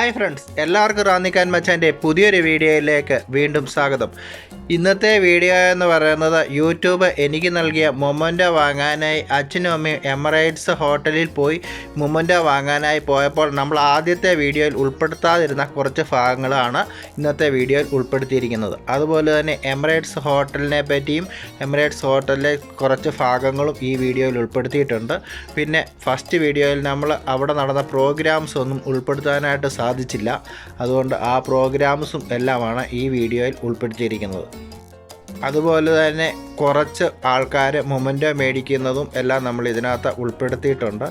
Hi friends, എല്ലാവർക്കും റാന്നിക്കാൻ മച്ചാൻ്റെ പുതിയൊരു വീഡിയോയിലേക്ക് വീണ്ടും സ്വാഗതം. ഇന്നത്തെ വീഡിയോ എന്ന് പറയുന്നത് യൂട്യൂബ് എനിക്ക് നൽകിയ മൊമൻറ്റോ വാങ്ങാനായി അച്ഛനും അമ്മയും എമിറേറ്റ്സ് ഹോട്ടലിൽ പോയി മൊമൻറ്റോ വാങ്ങാനായി പോയപ്പോൾ നമ്മൾ ആദ്യത്തെ വീഡിയോയിൽ ഉൾപ്പെടുത്താതിരുന്ന കുറച്ച് ഭാഗങ്ങളാണ് ഇന്നത്തെ വീഡിയോയിൽ ഉൾപ്പെടുത്തിയിരിക്കുന്നത്. അതുപോലെ തന്നെ എമിറേറ്റ്സ് ഹോട്ടലിനെ പറ്റിയും എമിറേറ്റ്സ് ഹോട്ടലിലെ കുറച്ച് ഭാഗങ്ങളും ഈ വീഡിയോയിൽ ഉൾപ്പെടുത്തിയിട്ടുണ്ട്. പിന്നെ ഫസ്റ്റ് വീഡിയോയിൽ നമ്മൾ അവിടെ നടന്ന പ്രോഗ്രാംസ് ഒന്നും ഉൾപ്പെടുത്താനായിട്ട് സാധിച്ചില്ല. അതുകൊണ്ട് ആ പ്രോഗ്രാംസും എല്ലാമാണ് ഈ വീഡിയോയിൽ ഉൾപ്പെടുത്തിയിരിക്കുന്നത്. അതുപോലെ തന്നെ കുറച്ച് ആൾക്കാർ മൊമൻറ്റോ മേടിക്കുന്നതും എല്ലാം നമ്മൾ ഇതിനകത്ത് ഉൾപ്പെടുത്തിയിട്ടുണ്ട്.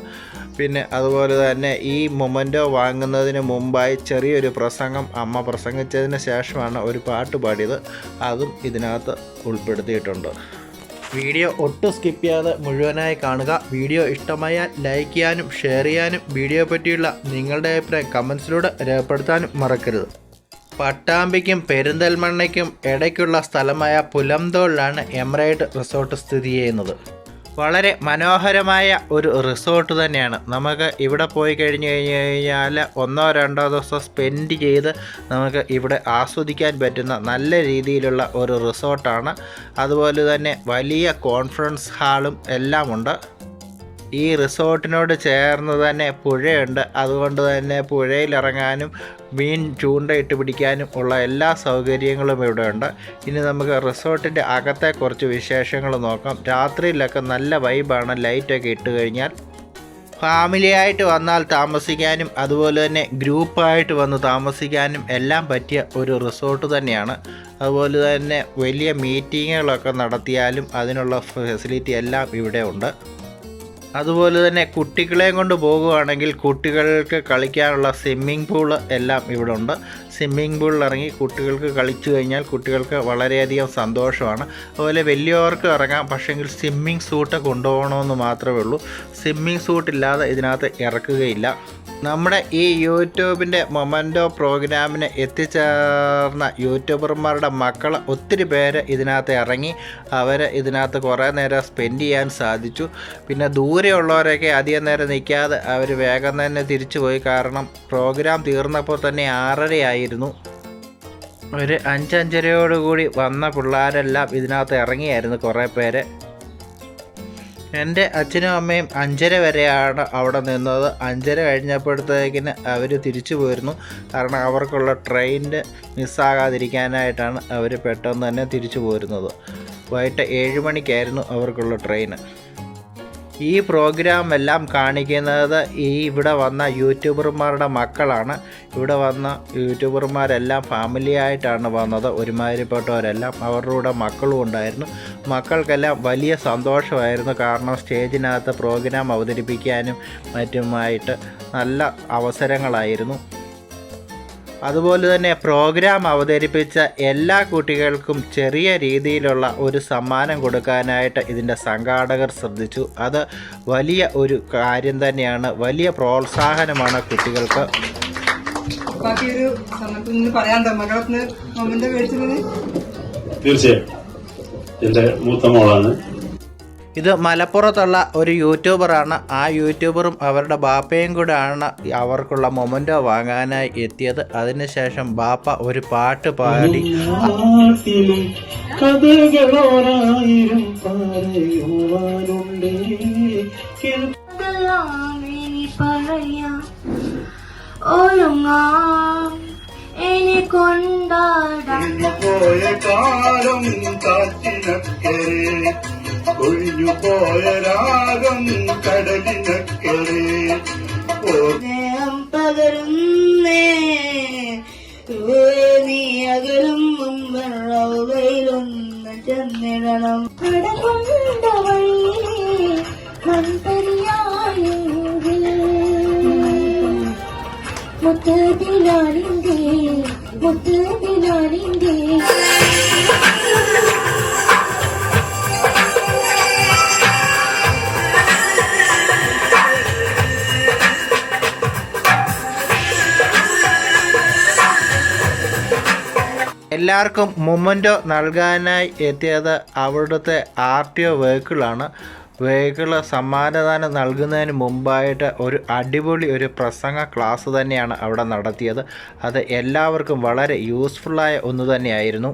പിന്നെ അതുപോലെ തന്നെ ഈ മൊമൻറ്റോ വാങ്ങുന്നതിന് മുമ്പായി ചെറിയൊരു പ്രസംഗം അമ്മ പ്രസംഗിച്ചതിന് ശേഷമാണ് ഒരു പാട്ട് പാടിയത്, അതും ഇതിനകത്ത് ഉൾപ്പെടുത്തിയിട്ടുണ്ട്. വീഡിയോ ഒട്ടും സ്കിപ്പ് ചെയ്യാതെ മുഴുവനായി കാണുക. വീഡിയോ ഇഷ്ടമായാൽ ലൈക്ക് ചെയ്യാനും ഷെയർ ചെയ്യാനും വീഡിയോ പറ്റിയുള്ള നിങ്ങളുടെ അഭിപ്രായം കമൻസിലൂടെ രേഖപ്പെടുത്താനും മറക്കരുത്. പട്ടാമ്പിക്കും പെരിന്തൽമണ്ണയ്ക്കും ഇടയ്ക്കുള്ള സ്ഥലമായ പുലംതോളിലാണ് എമിറേറ്റ് റിസോർട്ട് സ്ഥിതി ചെയ്യുന്നത്. വളരെ മനോഹരമായ ഒരു റിസോർട്ട് തന്നെയാണ്. നമുക്ക് ഇവിടെ പോയി കഴിഞ്ഞാൽ 1-2 ദിവസം സ്പെൻഡ് ചെയ്ത് നമുക്ക് ഇവിടെ ആസ്വദിക്കാൻ പറ്റുന്ന നല്ല രീതിയിലുള്ള ഒരു റിസോർട്ടാണ്. അതുപോലെ തന്നെ വലിയ കോൺഫറൻസ് ഹാളും എല്ലാം ഉണ്ട്. ഈ റിസോർട്ടിനോട് ചേർന്ന് തന്നെ പുഴയുണ്ട്. അതുകൊണ്ട് തന്നെ പുഴയിലിറങ്ങാനും മീൻ ചൂണ്ടയിട്ട് പിടിക്കാനും ഉള്ള എല്ലാ സൗകര്യങ്ങളും ഇവിടെ ഉണ്ട്. ഇനി നമുക്ക് റിസോർട്ടിൻ്റെ അകത്തെ കുറച്ച് വിശേഷങ്ങൾ നോക്കാം. രാത്രിയിലൊക്കെ നല്ല വൈബാണ് ലൈറ്റൊക്കെ ഇട്ട് കഴിഞ്ഞാൽ. ഫാമിലിയായിട്ട് വന്നാൽ താമസിക്കാനും അതുപോലെ തന്നെ ഗ്രൂപ്പായിട്ട് വന്ന് താമസിക്കാനും എല്ലാം പറ്റിയ ഒരു റിസോർട്ട് തന്നെയാണ്. അതുപോലെ തന്നെ വലിയ മീറ്റിങ്ങുകളൊക്കെ നടത്തിയാലും അതിനുള്ള ഫെസിലിറ്റി എല്ലാം ഇവിടെ ഉണ്ട്. അതുപോലെ തന്നെ കുട്ടികളെയും കൊണ്ട് പോകുകയാണെങ്കിൽ കുട്ടികൾക്ക് കളിക്കാനുള്ള സ്വിമ്മിംഗ് പൂള് എല്ലാം ഇവിടെ ഉണ്ട്. സ്വിമ്മിംഗ് പൂളിൽ ഇറങ്ങി കുട്ടികൾക്ക് കളിച്ചു കഴിഞ്ഞാൽ കുട്ടികൾക്ക് വളരെയധികം സന്തോഷമാണ്. അതുപോലെ വലിയവർക്ക് ഇറങ്ങാം, പക്ഷേങ്കിൽ സ്വിമ്മിംഗ് സൂട്ട് കൊണ്ടുപോകണമെന്ന് മാത്രമേ ഉള്ളൂ. സ്വിമ്മിംഗ് സൂട്ടില്ലാതെ ഇതിനകത്ത് ഇറക്കുകയില്ല. നമ്മുടെ ഈ യൂട്യൂബിൻ്റെ മൊമൻറ്റോ പ്രോഗ്രാമിന് എത്തിച്ചേർന്ന യൂട്യൂബർമാരുടെ മക്കൾ ഒത്തിരി പേര് ഇതിനകത്ത് ഇറങ്ങി അവർ ഇതിനകത്ത് കുറേ നേരം സ്പെൻഡ് ചെയ്യാൻ സാധിച്ചു. പിന്നെ ദൂരെയുള്ളവരൊക്കെ അധികം നേരം നിൽക്കാതെ അവർ വേഗം തന്നെ തിരിച്ചു പോയി. കാരണം പ്രോഗ്രാം തീർന്നപ്പോൾ തന്നെ 6:30 ആയിരുന്നു. ഒരു 5-5:30 വന്ന പിള്ളേരെല്ലാം ഇതിനകത്ത് ഇറങ്ങിയായിരുന്നു കുറേ പേര്. എൻ്റെ അച്ഛനും അമ്മയും 5:30 വരെയാണ് അവിടെ നിന്നത്. 5:30 കഴിഞ്ഞപ്പോഴത്തേക്കിന് അവർ തിരിച്ചു പോയിരുന്നു. കാരണം അവർക്കുള്ള ട്രെയിൻ മിസ്സാകാതിരിക്കാനായിട്ടാണ് അവർ പെട്ടെന്ന് തന്നെ തിരിച്ചു പോരുന്നത്. വൈകിട്ട് 7 മണിക്കായിരുന്നു അവർക്കുള്ള ട്രെയിൻ. ഈ പ്രോഗ്രാം എല്ലാം കാണിക്കുന്നത് ഇവിടെ വന്ന യൂട്യൂബർമാരുടെ മക്കളാണ്. ഇവിടെ വന്ന യൂട്യൂബർമാരെല്ലാം ഫാമിലിയായിട്ടാണ് വന്നത്. ഒരുമാതിരിപ്പെട്ടവരെല്ലാം അവരുടെ കൂടെ മക്കളും ഉണ്ടായിരുന്നു. മക്കൾക്കെല്ലാം വലിയ സന്തോഷമായിരുന്നു. കാരണം സ്റ്റേജിനകത്ത് പ്രോഗ്രാം അവതരിപ്പിക്കാനും മറ്റുമായിട്ട് നല്ല അവസരങ്ങളായിരുന്നു. അതുപോലെ തന്നെ പ്രോഗ്രാം അവതരിപ്പിച്ച എല്ലാ കുട്ടികൾക്കും ചെറിയ രീതിയിലുള്ള ഒരു സമ്മാനം കൊടുക്കാനായിട്ട് ഇതിൻ്റെ സംഘാടകർ ശ്രദ്ധിച്ചു. അത് വലിയ ഒരു കാര്യം തന്നെയാണ്, വലിയ പ്രോത്സാഹനമാണ് കുട്ടികൾക്ക്. തീർച്ചയായും എൻ്റെ മൂത്ത മോളാണ്. ഇത് മലപ്പുറത്തുള്ള ഒരു യൂട്യൂബറാണ്. ആ യൂട്യൂബറും അവരുടെ ബാപ്പയും കൂടെ ആണ് അവർക്കുള്ള മൊമൻറ്റോ വാങ്ങാനായി എത്തിയത്. അതിനുശേഷം ബാപ്പ ഒരു പാട്ട് പാടി. ഒഴിഞ്ഞു പോയ രാഗം കടലിനക്കരെ പകരുന്നേ നീ അകലും മുമ്പൊന്ന് ചെന്നിടണം. കടകൊണ്ട വഴിയെ മൺപരിയായെങ്കിൽ മുത്തതിലാളിന്റെ എല്ലാവർക്കും മൊമൻറ്റോ നൽകാനായി എത്തിയത് അവിടുത്തെ RTO വെഹിക്കിളാണ്. വെഹിക്കിള് സമ്മാനദാനം നൽകുന്നതിന് മുമ്പായിട്ട് ഒരു അടിപൊളി ഒരു പ്രസംഗ ക്ലാസ് തന്നെയാണ് അവിടെ നടത്തിയത്. അത് എല്ലാവർക്കും വളരെ യൂസ്ഫുള്ളായ ഒന്ന് തന്നെയായിരുന്നു.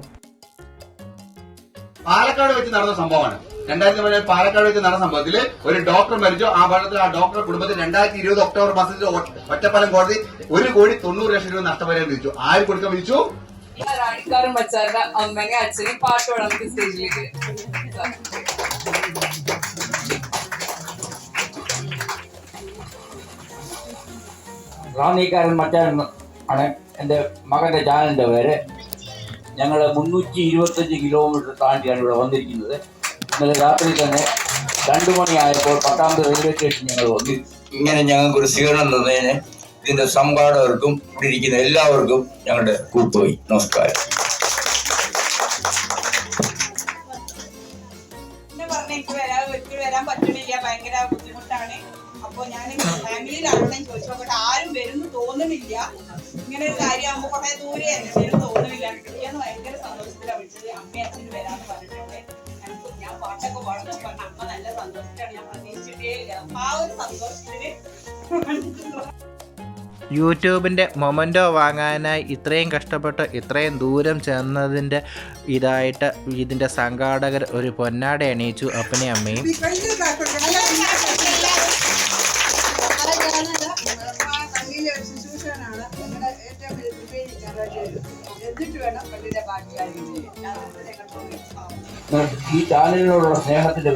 പാലക്കാട് വെച്ച് നടന്ന സംഭവമാണ്. 2017 പാലക്കാട് വെച്ച് നടന്ന സംഭവത്തിൽ ഒരു ഡോക്ടർ മരിച്ചു. ആ ഭാഗത്ത് ആ ഡോക്ടറുടെ കുടുംബത്തിൽ 2020 ഒക്ടോബർ മാസത്തിൽ ഒറ്റപ്പാലം കോടതി 1,90,00,000 രൂപ നഷ്ടപരിഹാരം വിധിച്ചു. ആര് കൊടുക്കാൻ വിധിച്ചു? റാണിക്കാരൻ മച്ചാരുടെ അമ്മയും അച്ഛനും പാട്ട് വേണം നമുക്ക് സ്റ്റേജിലേക്ക്. റാന്നിക്കാരൻ മച്ചാൻ ആണ് എൻ്റെ മകൻ്റെ ചാനലിൻ്റെ പേര്. ഞങ്ങൾ 325 കിലോമീറ്റർ താണ്ടിയാണ് ഇവിടെ വന്നിരിക്കുന്നത്. ഇന്നലെ രാത്രി തന്നെ 2 മണിയായപ്പോൾ പട്ടാമ്പി റെയിൽവേ സ്റ്റേഷൻ ഞങ്ങൾ വന്നു. ഇങ്ങനെ ഞങ്ങൾക്കൊരു സ്വീകരണം തന്നതിന് ഇതിൻ്റെ സംഘാടകർക്കും ഇവിടെ ഇരിക്കുന്ന എല്ലാവർക്കും ഞങ്ങളുടെ കൂട്ടുപോയി നമസ്കാരം. വരാൻ പറ്റണില്ല, ഭയങ്കര ബുദ്ധിമുട്ടാണ്. അപ്പൊ ഞാൻ ഫാമിലിയിലാണെന്ന് ചോദിച്ചു നോക്കട്ടെ, ആരും വരുന്നു തോന്നുന്നില്ല. ഇങ്ങനെ ഒരു കാര്യമാകുമ്പോ കുറെ ദൂരെ തന്നെ വരും തോന്നുന്നില്ല. ഞാൻ ഭയങ്കര സന്തോഷത്തിലാണ് വിളിച്ചത്. അമ്മയും അച്ഛനും വരാന്ന് പറഞ്ഞിട്ടുണ്ട്. ഞാൻ പാട്ടൊക്കെ പാടുന്നു പറഞ്ഞ അമ്മ നല്ല സന്തോഷത്തിലാണ്. ഞാൻ പ്രതീക്ഷിച്ചിട്ടേ ഇല്ല. ആ ഒരു സന്തോഷത്തിന് യൂട്യൂബിൻ്റെ മൊമൻറ്റോ വാങ്ങാനായി ഇത്രയും കഷ്ടപ്പെട്ട് ഇത്രയും ദൂരം ചെന്നതിൻ്റെ ഇതായിട്ട് ഇതിൻ്റെ സംഘാടകർ ഒരു പൊന്നാട അണിയിച്ചു അപ്പനെയും അമ്മയും. ഈ ചാനലിനോടുള്ള സ്നേഹത്തിന്റെ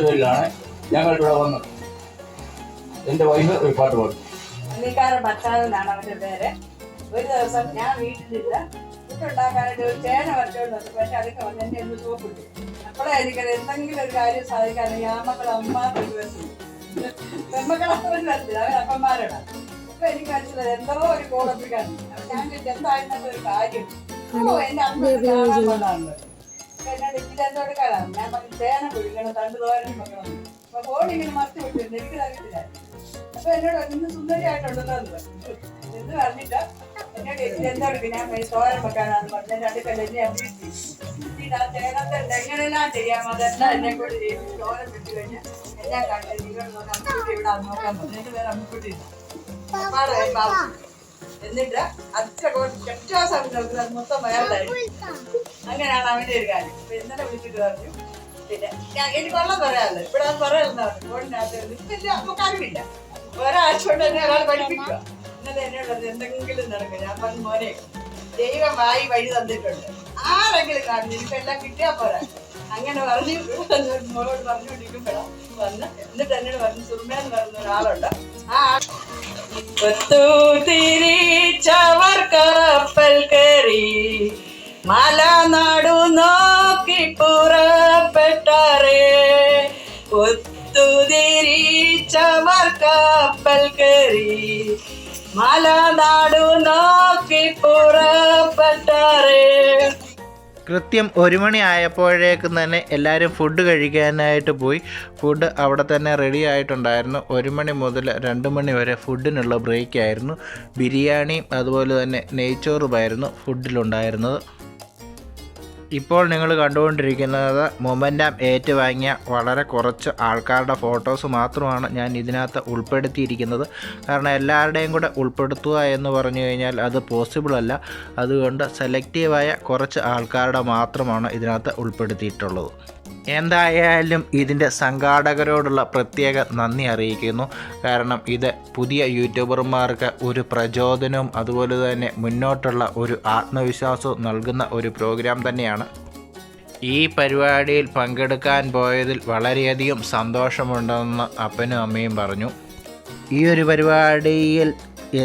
പേരിലാണ് ഞങ്ങൾ ഇവിടെ വന്നത്. എന്റെ വൈഫ് ഒരു പാട്ട് പാടും. റാണിക്കാരൻ മച്ചാനെന്നാണ് അവന്റെ പേര്. ഒരു ദിവസം ഞാൻ വീട്ടിലില്ല, ഫുഡുണ്ടാക്കാനായിട്ട് ഒരു ചേന വരച്ചോണ്ട് വന്നു. പക്ഷെ അതൊക്കെ വന്ന് എന്നെ ഒന്ന് സോപ്പിട്ടു. അപ്പോഴേ എനിക്കത് എന്തെങ്കിലും ഒരു കാര്യം സാധിക്കാതെ ആമക്കൾ അമ്മ പെമ്മക്കളൊക്കെ വരത്തില്ല, അവർ അപ്പന്മാരാണ്. അപ്പൊ എനിക്ക് മനസ്സിലായത് എന്തോ ഒരു കോളപ്പിക്കാണ്. അപ്പൊ ഞാൻ എന്തായിരുന്ന ഒരു കാര്യം എന്റെ അമ്മ കാണാൻ എന്നോട് ഇതിലെന്തോ എടുക്കാനാണ്. ഞാൻ പറഞ്ഞു ചേന കുടിക്കണം, തണ്ട് തോരനും വെക്കണം. അപ്പൊ ഫോൺ ഇങ്ങനെ മറച്ചു വിട്ടിരുന്നു, എനിക്ക് അറിയത്തില്ല. അപ്പൊ എന്നോട് ഇന്ന് സുന്ദരിയായിട്ടുണ്ടല്ലോ എന്ന് പറഞ്ഞു. എന്ന് പറഞ്ഞിട്ട് എന്നോട് ഇതിലെന്തോ എടുക്കും, ഞാൻ തോരൻ വെക്കാനാന്ന് പറഞ്ഞു. 2 കല്ലിനെ വീട്ടിൽ ആ ചേനത്തെ എങ്ങനെല്ലാം ചെയ്യാമോ അതെല്ലാം എന്നെ കൂടെ ചെയ്യും. തോരൻ വെച്ച് കഴിഞ്ഞാൽ എല്ലാം കണ്ടത് നിങ്ങളോട് അമ്മക്കുട്ടി ഇവിടെ നോക്കാൻ പറഞ്ഞു. എന്റെ പേര് അമ്മക്കുട്ടി. എന്നിട്ട് അത്ര കെട്ടാസം നോക്കുന്നത് മൊത്തം വേറെയായിരുന്നു. അങ്ങനെയാണ് അവന്റെ ഒരു കാര്യം. അപ്പൊ ഇന്നലെ വിളിച്ചിട്ട് പറഞ്ഞു, പിന്നെ എനിക്ക് കൊള്ളം പറയാമല്ലോ, ഇവിടെ അത് പറയാമെന്ന് പറഞ്ഞു. ഫോണിനകത്ത് ഇപ്പൊ നമുക്ക് അറിവില്ല, ഒരാഴ്ച കൊണ്ട് തന്നെ ഒരാൾ പഠിപ്പിക്കുക. ഇന്നലെ എന്നോട് എന്തെങ്കിലും നടക്കും. ഞാൻ പറഞ്ഞു മോനെ, ദൈവം വഴി തന്നിട്ടുണ്ട്, ആരെങ്കിലും കാണുന്നു, എനിക്ക് എല്ലാം കിട്ടിയാൽ പോരാ. അങ്ങനെ പറഞ്ഞു മോളോട് പറഞ്ഞുകൊണ്ടിരിക്കുമ്പോഴാണ് വന്ന്. എന്നിട്ട് എന്നോട് പറഞ്ഞു സുർമേന്ന് പറയുന്ന ഒരാളുണ്ട്. ആ തിരിച്ചവർ കപ്പൽ കയറി മലനാടു നോക്കി പുറപ്പെട്ടാറേ. ഒത്തുതിരിച്ചവർ കപ്പൽ കയറി മലനാടു നോക്കി പുറപ്പെട്ടാറേ. കൃത്യം 1 മണി ആയപ്പോഴേക്കും തന്നെ എല്ലാവരും ഫുഡ് കഴിക്കാനായിട്ട് പോയി. ഫുഡ് അവിടെ തന്നെ റെഡി ആയിട്ടുണ്ടായിരുന്നു. 1 മണി മുതൽ 2 മണി വരെ ഫുഡിനുള്ള ബ്രേക്കായിരുന്നു. ബിരിയാണിയും അതുപോലെ തന്നെ നെയ്ച്ചോറുമായിരുന്നു ഫുഡിലുണ്ടായിരുന്നത്. ഇപ്പോൾ നിങ്ങൾ കണ്ടുകൊണ്ടിരിക്കുന്നത് മൊമെൻറ്റം ഏറ്റുവാങ്ങിയ വളരെ കുറച്ച് ആൾക്കാരുടെ ഫോട്ടോസ് മാത്രമാണ് ഞാൻ ഇതിനകത്ത് ഉൾപ്പെടുത്തിയിരിക്കുന്നത്. കാരണം എല്ലാവരുടെയും കൂടെ ഉൾപ്പെടുത്തുക എന്ന് പറഞ്ഞു കഴിഞ്ഞാൽ അത് പോസിബിൾ അല്ല. അതുകൊണ്ട് സെലക്റ്റീവായ കുറച്ച് ആൾക്കാരുടെ മാത്രമാണ് ഇതിനകത്ത് ഉൾപ്പെടുത്തിയിട്ടുള്ളത്. എന്തായാലും ഇതിൻ്റെ സംഘാടകരോടുള്ള പ്രത്യേക നന്ദി അറിയിക്കുന്നു. കാരണം ഇത് പുതിയ യൂട്യൂബർമാർക്ക് ഒരു പ്രചോദനവും അതുപോലെ തന്നെ മുന്നോട്ടുള്ള ഒരു ആത്മവിശ്വാസവും നൽകുന്ന ഒരു പ്രോഗ്രാം തന്നെയാണ്. ഈ പരിപാടിയിൽ പങ്കെടുക്കാൻ പോയതിൽ വളരെയധികം സന്തോഷമുണ്ടെന്ന് അപ്പനും അമ്മയും പറഞ്ഞു. ഈ ഒരു പരിപാടിയിൽ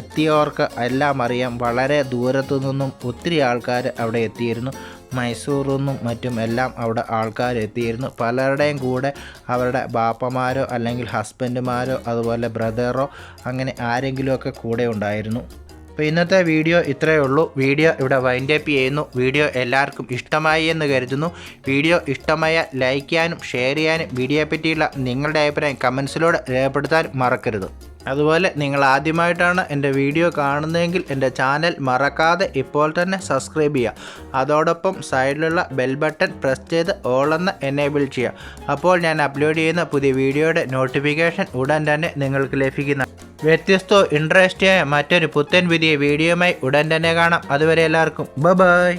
എത്തിയവർക്ക് എല്ലാം അറിയാം. വളരെ ദൂരത്തു നിന്നും ഒത്തിരി ആൾക്കാർ അവിടെ എത്തിയിരുന്നു. മൈസൂറിൽ നിന്നും മറ്റും എല്ലാം അവിടെ ആൾക്കാർ എത്തിയിരുന്നു. പലരുടെയും കൂടെ അവരുടെ ബാപ്പമാരോ അല്ലെങ്കിൽ ഹസ്ബൻഡുമാരോ അതുപോലെ ബ്രദറോ അങ്ങനെ ആരെങ്കിലുമൊക്കെ കൂടെ ഉണ്ടായിരുന്നു. അപ്പോൾ ഇന്നത്തെ വീഡിയോ ഇത്രയേ ഉള്ളൂ. വീഡിയോ ഇവിടെ വൈൻഡപ്പ് ചെയ്യുന്നു. വീഡിയോ എല്ലാവർക്കും ഇഷ്ടമായി എന്ന് കരുതുന്നു. വീഡിയോ ഇഷ്ടമായ ലൈക്ക് ചെയ്യാനും ഷെയർ ചെയ്യാനും വീഡിയോയെ പറ്റിയുള്ള നിങ്ങളുടെ അഭിപ്രായം കമൻസിലൂടെ രേഖപ്പെടുത്താൻ മറക്കരുത്. അതുപോലെ നിങ്ങൾ ആദ്യമായിട്ടാണ് എൻ്റെ വീഡിയോ കാണുന്നതെങ്കിൽ എൻ്റെ ചാനൽ മറക്കാതെ ഇപ്പോൾ തന്നെ സബ്സ്ക്രൈബ് ചെയ്യുക. അതോടൊപ്പം സൈഡിലുള്ള ബെൽ ബട്ടൺ പ്രസ് ചെയ്ത് ഓൾ എന്ന് എനേബിൾ ചെയ്യുക. അപ്പോൾ ഞാൻ അപ്ലോഡ് ചെയ്യുന്ന പുതിയ വീഡിയോയുടെ നോട്ടിഫിക്കേഷൻ ഉടൻ തന്നെ നിങ്ങൾക്ക് ലഭിക്കുന്ന വ്യത്യസ്തവും ഇൻട്രസ്റ്റിയായ മറ്റൊരു പുത്തൻ പുതിയ വീഡിയോയുമായി ഉടൻ തന്നെ കാണാം. അതുവരെ എല്ലാവർക്കും ബൈ.